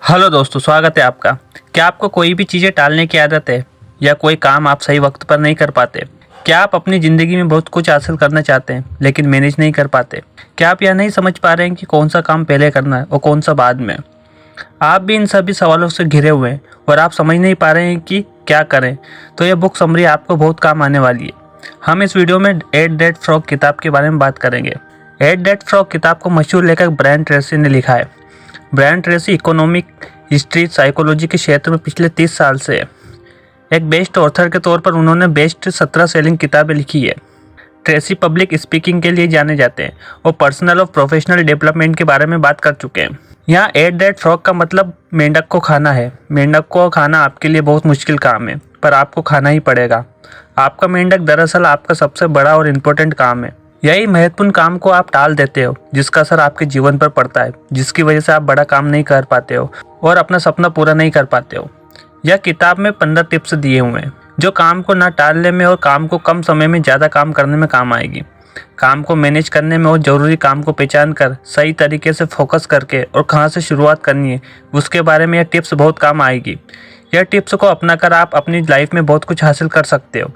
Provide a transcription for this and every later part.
Hello दोस्तों, स्वागत है आपका। क्या आपको कोई भी चीज़ें टालने की आदत है या कोई काम आप सही वक्त पर नहीं कर पाते? क्या आप अपनी ज़िंदगी में बहुत कुछ हासिल करना चाहते हैं लेकिन मैनेज नहीं कर पाते? क्या आप यह नहीं समझ पा रहे हैं कि कौन सा काम पहले करना है और कौन सा बाद में? आप भी इन सभी सवालों से घिरे हुए हैं और आप समझ नहीं पा रहे हैं कि क्या करें? तो यह बुक समरी आपको बहुत काम आने वाली है। हम इस वीडियो में एट डेड फ्रॉग किताब के बारे में बात करेंगे। एट डेड फ्रॉग किताब को मशहूर लेखक ब्रायन ट्रेसी ने लिखा है। Brian Tracy economic history psychology के क्षेत्र में पिछले 30 साल से है। एक बेस्ट ऑथर के तौर पर उन्होंने बेस्ट 17 सेलिंग किताबें लिखी है। ट्रेसी पब्लिक स्पीकिंग के लिए जाने जाते हैं और पर्सनल और प्रोफेशनल डेवलपमेंट के बारे में बात कर चुके हैं। यहाँ एट डेड फ्रॉग का मतलब मेंढक को खाना है। मेंढक को खाना आपके लिए बहुत मुश्किल काम है, पर आपको खाना ही पड़ेगा। आपका मेंढक दरअसल आपका सबसे बड़ा और इम्पोर्टेंट काम है। यही महत्वपूर्ण काम को आप टाल देते हो, जिसका असर आपके जीवन पर पड़ता है, जिसकी वजह से आप बड़ा काम नहीं कर पाते हो और अपना सपना पूरा नहीं कर पाते हो। यह किताब में 15 टिप्स दिए हुए हैं जो काम को ना टालने में और काम को कम समय में ज़्यादा काम करने में काम आएगी। काम को मैनेज करने में और ज़रूरी काम को पहचान कर सही तरीके से फोकस करके और कहाँ से शुरुआत करनी है उसके बारे में यह टिप्स बहुत काम आएगी। यह टिप्स को अपनाकर आप अपनी लाइफ में बहुत कुछ हासिल कर सकते हो।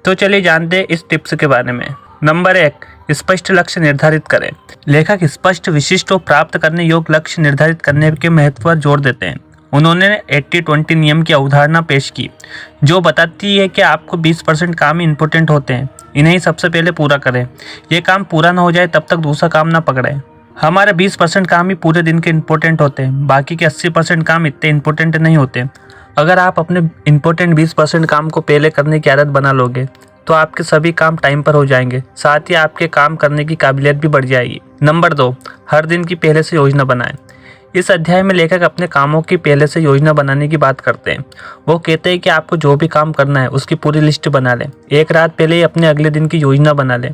तो चलिए जानते हैं इस टिप्स के बारे में। नंबर 1, स्पष्ट लक्ष्य निर्धारित करें। लेखक स्पष्ट, विशिष्ट और प्राप्त करने योग्य लक्ष्य निर्धारित करने के महत्व पर जोर देते हैं। उन्होंने 80-20 नियम की अवधारणा पेश की, जो बताती है कि आपको 20% काम ही इम्पोर्टेंट होते हैं। इन्हें ही सबसे पहले पूरा करें। ये काम पूरा ना हो जाए तब तक दूसरा काम ना पकड़ें। हमारे 20% काम ही पूरे दिन के इम्पोर्टेंट होते हैं, बाकी के 80% काम इतने इम्पोर्टेंट नहीं होते। अगर आप अपने इम्पोर्टेंट 20% काम को पहले करने की आदत बना लोगे तो आपके सभी काम टाइम पर हो जाएंगे, साथ ही आपके काम करने की काबिलियत भी बढ़ जाएगी। नंबर 2, हर दिन की पहले से योजना बनाएं। इस अध्याय में लेखक अपने कामों की पहले से योजना बनाने की बात करते हैं। वो कहते हैं कि आपको जो भी काम करना है उसकी पूरी लिस्ट बना लें। एक रात पहले ही अपने अगले दिन की योजना बना लें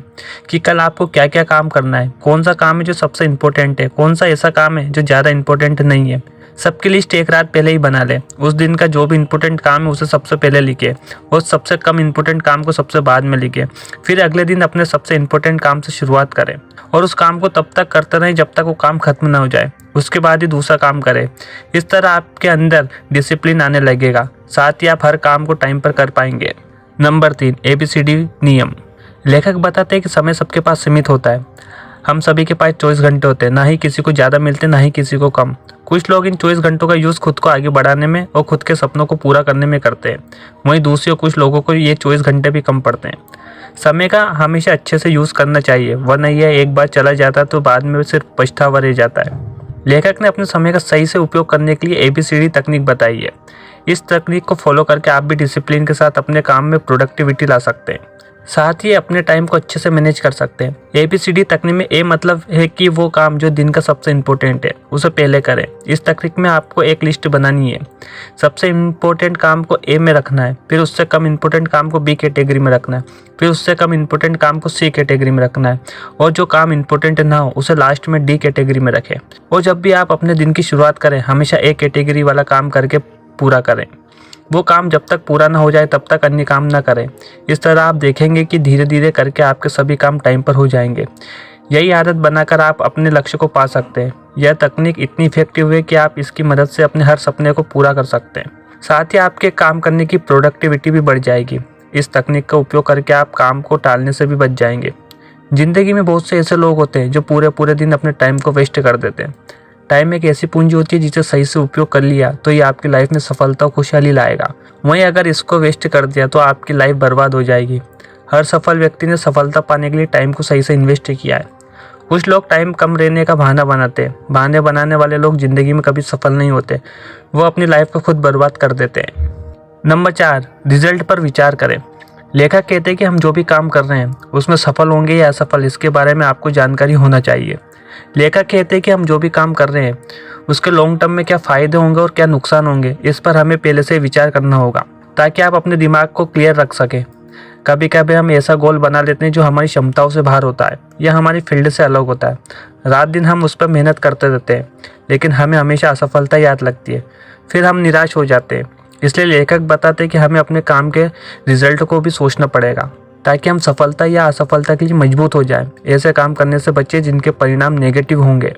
कि कल आपको क्या क्या काम करना है, कौन सा काम है जो सबसे इम्पोर्टेंट है, कौन सा ऐसा काम है जो ज़्यादा इम्पोर्टेंट नहीं है। सबकी लिस्ट एक रात पहले ही बना लें। उस दिन का जो भी इम्पोर्टेंट काम है उसे सबसे पहले लिखें और सबसे कम इम्पोर्टेंट काम को सबसे बाद में लिखें। फिर अगले दिन अपने सबसे इम्पोर्टेंट काम से शुरुआत करें और उस काम को तब तक करते रहें जब तक वो काम खत्म ना हो जाए। उसके बाद ही दूसरा काम करें। इस तरह आपके अंदर डिसिप्लिन आने लगेगा, साथ ही आप हर काम को टाइम पर कर पाएंगे। नंबर 3, ABCD नियम। लेखक बताते हैं कि समय सबके पास सीमित होता है। हम सभी के पास 24 घंटे होते हैं, ना ही किसी को ज़्यादा मिलते ना ही किसी को कम। कुछ लोग इन 24 घंटों का यूज़ खुद को आगे बढ़ाने में और खुद के सपनों को पूरा करने में करते हैं। वहीं दूसरे कुछ लोगों को ये 24 घंटे भी कम पड़ते हैं। समय का हमेशा अच्छे से यूज़ करना चाहिए, वरना यह एक बार चला जाता है तो बाद में सिर्फ पछतावा रह जाता है। लेखक ने अपने समय का सही से उपयोग करने के लिए ABCD तकनीक बताई है। इस तकनीक को फॉलो करके आप भी डिसिप्लिन के साथ अपने काम में प्रोडक्टिविटी ला सकते हैं, साथ ही अपने टाइम को अच्छे से मैनेज कर सकते हैं। ABCD तकनीक में A मतलब है कि वो काम जो दिन का सबसे इम्पोर्टेंट है उसे पहले करें। इस तकनीक में आपको एक लिस्ट बनानी है। सबसे इम्पोर्टेंट काम को A में रखना है, फिर उससे कम इम्पोर्टेंट काम को B कैटेगरी में रखना है, फिर उससे कम इम्पोर्टेंट काम को C कैटेगरी में रखना है और जो काम इम्पोर्टेंट ना हो उसे लास्ट में D कैटेगरी में रखें। और जब भी आप अपने दिन की शुरुआत करें हमेशा A कैटेगरी वाला काम करके पूरा करें। वो काम जब तक पूरा ना हो जाए तब तक अन्य काम ना करें। इस तरह आप देखेंगे कि धीरे धीरे करके आपके सभी काम टाइम पर हो जाएंगे। यही आदत बनाकर आप अपने लक्ष्य को पा सकते हैं। यह तकनीक इतनी इफेक्टिव है कि आप इसकी मदद से अपने हर सपने को पूरा कर सकते हैं। साथ ही आपके काम करने की प्रोडक्टिविटी भी बढ़ जाएगी। इस तकनीक का उपयोग करके आप काम को टालने से भी बच जाएंगे। ज़िंदगी में बहुत से ऐसे लोग होते हैं जो पूरे पूरे दिन अपने टाइम को वेस्ट कर देते हैं। टाइम एक ऐसी पूंजी होती है जिसे सही से उपयोग कर लिया तो ये आपकी लाइफ में सफलता और खुशहाली लाएगा। वहीं अगर इसको वेस्ट कर दिया तो आपकी लाइफ बर्बाद हो जाएगी। हर सफल व्यक्ति ने सफलता पाने के लिए टाइम को सही से इन्वेस्ट किया है। कुछ लोग टाइम कम रहने का बहाना बनाते हैं। बहाने बनाने वाले लोग ज़िंदगी में कभी सफल नहीं होते, वो अपनी लाइफ को खुद बर्बाद कर देते हैं। नंबर 4, रिजल्ट पर विचार करें। लेखक कहते हैं कि हम जो भी काम कर रहे हैं उसमें सफल होंगे या असफल, इसके बारे में आपको जानकारी होना चाहिए। लेखक कहते हैं कि हम जो भी काम कर रहे हैं उसके लॉन्ग टर्म में क्या फ़ायदे होंगे और क्या नुकसान होंगे, इस पर हमें पहले से विचार करना होगा ताकि आप अपने दिमाग को क्लियर रख सकें। कभी कभी हम ऐसा गोल बना लेते हैं जो हमारी क्षमताओं से बाहर होता है या हमारी फील्ड से अलग होता है। रात दिन हम उस पर मेहनत करते रहते हैं लेकिन हमें हमेशा असफलता याद लगती है, फिर हम निराश हो जाते हैं। इसलिए लेखक बताते हैं कि हमें अपने काम के रिजल्ट को भी सोचना पड़ेगा ताकि हम सफलता या असफलता के लिए मजबूत हो जाएं। ऐसे काम करने से बचें जिनके परिणाम नेगेटिव होंगे।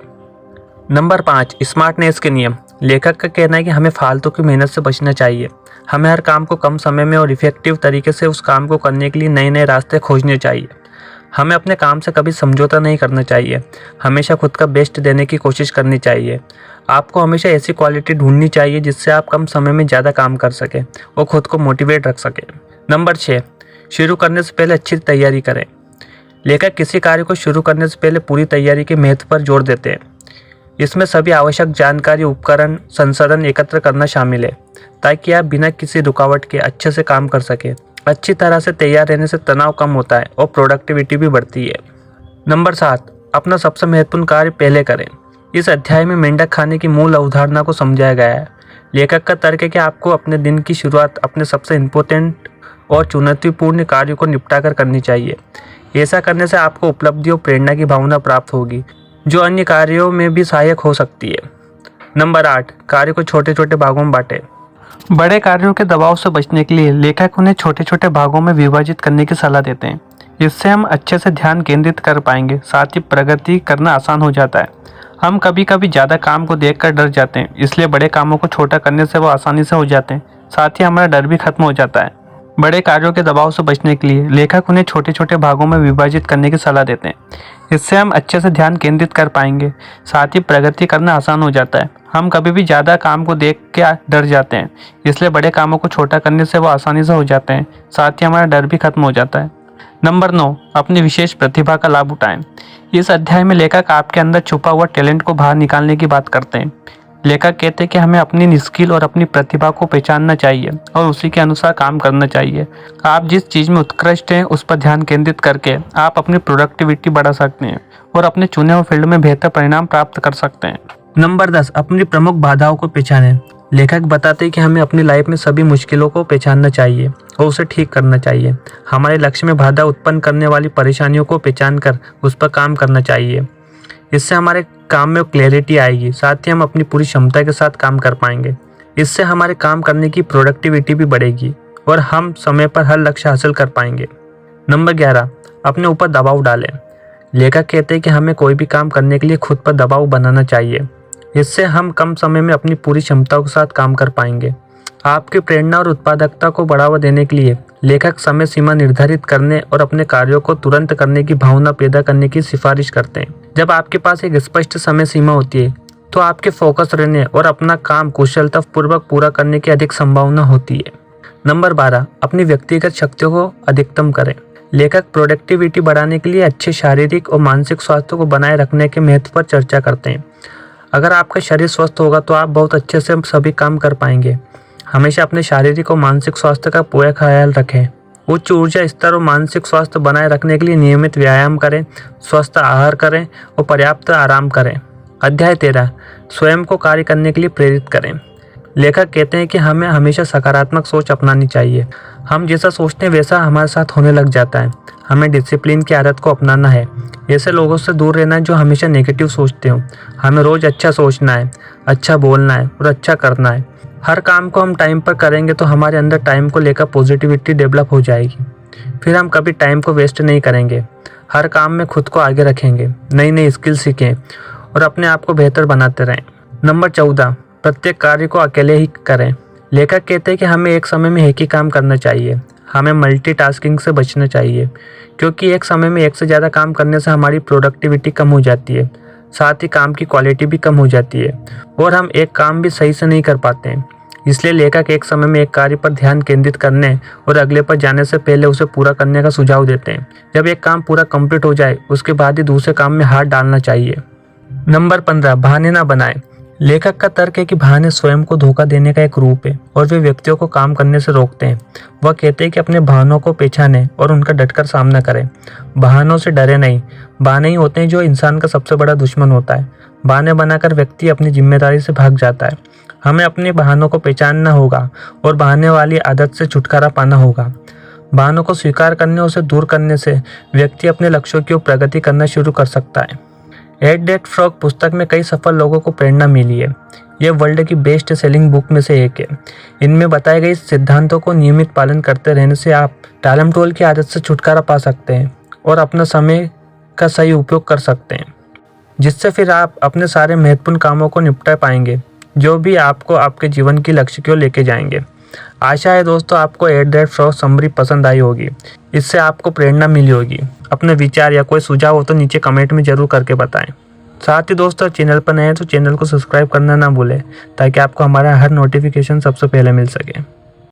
नंबर 5, स्मार्टनेस के नियम। लेखक का कहना है कि हमें फालतू की मेहनत से बचना चाहिए। हमें हर काम को कम समय में और इफेक्टिव तरीके से उस काम को करने के लिए नए नए रास्ते खोजने चाहिए। हमें अपने काम से कभी समझौता नहीं करना चाहिए। हमेशा खुद का बेस्ट देने की कोशिश करनी चाहिए। आपको हमेशा ऐसी क्वालिटी ढूंढनी चाहिए जिससे आप कम समय में ज़्यादा काम कर सकें और खुद को मोटिवेट रख सकें। नंबर 6, शुरू करने से पहले अच्छी तैयारी करें। लेखक किसी कार्य को शुरू करने से पहले पूरी तैयारी के महत्व पर जोर देते हैं। इसमें सभी आवश्यक जानकारी, उपकरण, संसाधन एकत्र करना शामिल है ताकि आप बिना किसी रुकावट के अच्छे से काम कर सकें। अच्छी तरह से तैयार रहने से तनाव कम होता है और प्रोडक्टिविटी भी बढ़ती है। नंबर 7, अपना सबसे महत्वपूर्ण कार्य पहले करें। इस अध्याय में मेंढक खाने की मूल अवधारणा को समझाया गया है। लेखक का तर्क है कि आपको अपने दिन की शुरुआत अपने सबसे इम्पोर्टेंट और चुनौतीपूर्ण कार्यों को निपटा कर करनी चाहिए। ऐसा करने से आपको उपलब्धि और प्रेरणा की भावना प्राप्त होगी जो अन्य कार्यों में भी सहायक हो सकती है। नंबर 8, कार्य को छोटे छोटे भागों में बांटें। बड़े कार्यों के दबाव से बचने के लिए लेखक उन्हें छोटे छोटे भागों में विभाजित करने की सलाह देते हैं। इससे हम अच्छे से ध्यान केंद्रित कर पाएंगे, साथ ही प्रगति करना आसान हो जाता है। हम कभी कभी ज़्यादा काम को देखकर डर जाते हैं, इसलिए बड़े कामों को छोटा करने से वो आसानी से हो जाते हैं। साथ ही हमारा डर भी खत्म हो जाता है। बड़े कार्यों के दबाव से बचने के लिए लेखक उन्हें छोटे छोटे भागों में विभाजित करने की सलाह देते हैं। इससे हम अच्छे से ध्यान केंद्रित कर पाएंगे, साथ ही प्रगति करना आसान हो जाता है। हम कभी भी ज़्यादा काम को देख के डर जाते हैं, इसलिए बड़े कामों को छोटा करने से वो आसानी से हो जाते हैं। साथ ही हमारा डर भी खत्म हो जाता है। नंबर 9, अपनी विशेष प्रतिभा का लाभ उठाएं। इस अध्याय में लेखक आपके अंदर छुपा हुआ टैलेंट को बाहर निकालने की बात करते हैं। लेखक कहते हैं कि हमें अपनी स्किल और अपनी प्रतिभा को पहचानना चाहिए और उसी के अनुसार काम करना चाहिए। आप जिस चीज़ में उत्कृष्ट हैं उस पर ध्यान केंद्रित करके आप अपनी प्रोडक्टिविटी बढ़ा सकते हैं और अपने चुने हुए फील्ड में बेहतर परिणाम प्राप्त कर सकते हैं। नंबर 10, अपनी प्रमुख बाधाओं को पहचानें। लेखक बताते हैं कि हमें अपनी लाइफ में सभी मुश्किलों को पहचानना चाहिए और उसे ठीक करना चाहिए। हमारे लक्ष्य में बाधा उत्पन्न करने वाली परेशानियों को पहचान कर उस पर काम करना चाहिए। इससे हमारे काम में क्लैरिटी आएगी, साथ ही हम अपनी पूरी क्षमता के साथ काम कर पाएंगे। इससे हमारे काम करने की प्रोडक्टिविटी भी बढ़ेगी और हम समय पर हर लक्ष्य हासिल कर पाएंगे। नंबर 11, अपने ऊपर दबाव डालें। लेखक कहते हैं कि हमें कोई भी काम करने के लिए खुद पर दबाव बनाना चाहिए। इससे हम कम समय में अपनी पूरी क्षमताओं के साथ काम कर पाएंगे। आपकी प्रेरणा और उत्पादकता को बढ़ावा देने के लिए लेखक समय सीमा निर्धारित करने और अपने कार्यों को तुरंत करने की भावना पैदा करने की सिफारिश करते हैं। जब आपके पास एक स्पष्ट समय सीमा होती है तो आपके फोकस रहने और अपना काम कुशलतापूर्वक पूरा करने की अधिक संभावना होती है। नंबर 12, अपनी व्यक्तिगत शक्तियों को अधिकतम करें। लेखक प्रोडक्टिविटी बढ़ाने के लिए अच्छे शारीरिक और मानसिक स्वास्थ्य को बनाए रखने के महत्व पर चर्चा करते हैं। अगर आपका शरीर स्वस्थ होगा तो आप बहुत अच्छे से सभी काम कर पाएंगे। हमेशा अपने शारीरिक और मानसिक स्वास्थ्य का पूरा ख्याल रखें। उच्च ऊर्जा स्तर और मानसिक स्वास्थ्य बनाए रखने के लिए नियमित व्यायाम करें, स्वस्थ आहार करें और पर्याप्त आराम करें। अध्याय 13, स्वयं को कार्य करने के लिए प्रेरित करें। लेखक कहते हैं कि हमें हमेशा सकारात्मक सोच अपनानी चाहिए। हम जैसा सोचते हैं वैसा हमारे साथ होने लग जाता है। हमें डिसिप्लिन की आदत को अपनाना है। ऐसे लोगों से दूर रहना है जो हमेशा नेगेटिव सोचते हो। हमें रोज़ अच्छा सोचना है, अच्छा बोलना है और अच्छा करना है। हर काम को हम टाइम पर करेंगे तो हमारे अंदर टाइम को लेकर पॉजिटिविटी डेवलप हो जाएगी। फिर हम कभी टाइम को वेस्ट नहीं करेंगे। हर काम में खुद को आगे रखेंगे, नई नई स्किल सीखें और अपने आप को बेहतर बनाते रहें। नंबर 14, प्रत्येक कार्य को अकेले ही करें। लेखक कहते हैं कि हमें एक समय में एक ही काम करना चाहिए। हमें मल्टीटास्किंग से बचना चाहिए क्योंकि एक समय में एक से ज़्यादा काम करने से हमारी प्रोडक्टिविटी कम हो जाती है, साथ ही काम की क्वालिटी भी कम हो जाती है और हम एक काम भी सही से नहीं कर पाते हैं। इसलिए लेखक एक समय में एक कार्य पर ध्यान केंद्रित करने और अगले पर जाने से पहले उसे पूरा करने का सुझाव देते हैं। जब एक काम पूरा कंप्लीट हो जाए उसके बाद ही दूसरे काम में हाथ डालना चाहिए। नंबर 15, बहाने ना बनाएं। लेखक का तर्क है कि बहाने स्वयं को धोखा देने का एक रूप है और वे व्यक्तियों को काम करने से रोकते हैं। वह कहते हैं कि अपने बहानों को पहचानें और उनका डटकर सामना करें। बहानों से डरे नहीं। बहाने ही होते हैं जो इंसान का सबसे बड़ा दुश्मन होता है। बहाने बनाकर व्यक्ति अपनी जिम्मेदारी से भाग जाता है। हमें अपने बहानों को पहचानना होगा और बहाने वाली आदत से छुटकारा पाना होगा। बहानों को स्वीकार करने और उसे दूर करने से व्यक्ति अपने लक्ष्यों की ओर प्रगति करना शुरू कर सकता है। एट दैट फ्रॉग पुस्तक में कई सफल लोगों को प्रेरणा मिली है। यह वर्ल्ड की बेस्ट सेलिंग बुक में से एक है। इनमें बताए गए सिद्धांतों को नियमित पालन करते रहने से आप टालमटोल की आदत से छुटकारा पा सकते हैं और अपना समय का सही उपयोग कर सकते हैं। जिससे फिर आप अपने सारे महत्वपूर्ण कामों को निपटा पाएंगे, जो भी आपको आपके जीवन की लक्ष्य की ओर लेके जाएंगे। आशा है दोस्तों आपको एट दैट फ्रॉग समरी पसंद आई होगी, इससे आपको प्रेरणा मिली होगी। अपने विचार या कोई सुझाव हो तो नीचे कमेंट में ज़रूर करके बताएं। साथ ही दोस्तों चैनल पर नए हैं तो चैनल को सब्सक्राइब करना ना भूलें, ताकि आपको हमारा हर नोटिफिकेशन सबसे पहले मिल सके।